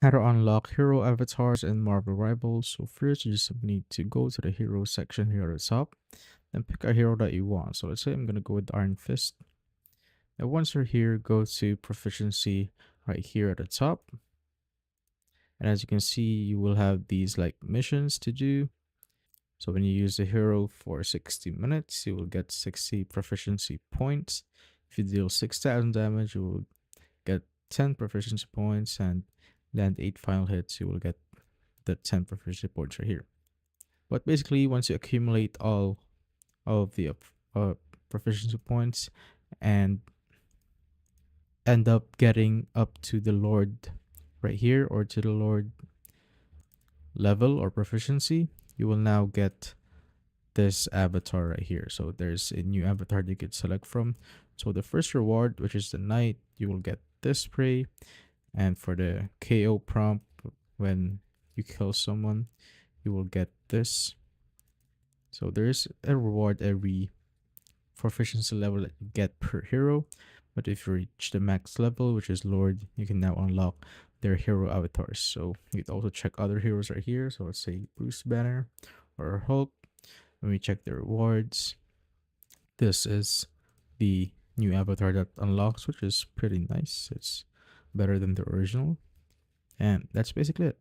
How to unlock hero avatars in Marvel Rivals. So first you just need to go to the hero section here at the top and pick a hero that you want. So let's say I'm gonna go with Iron Fist. Now once you're here, go to proficiency right here at the top. And as you can see, you will have these like missions to do. So when you use the hero for 60 minutes, you will get 60 proficiency points. If you deal 6,000 damage, you will get 10 proficiency points, and land 8 final hits, you will get the 10 proficiency points right here. But basically, once you accumulate all of the proficiency points and end up getting up to the Lord right here, or to the Lord level or proficiency, you will now get this avatar right here. So there's a new avatar that you could select from. So the first reward, which is the knight, you will get this spray. And for the KO prompt, when you kill someone, you will get this. So there's a reward every proficiency level that you get per hero. But if you reach the max level, which is Lord, you can now unlock their hero avatars. So you can also check other heroes right here. So let's say Bruce Banner or Hulk. When we check the rewards, this is the new avatar that unlocks, which is pretty nice. It's better than the original. And that's basically it.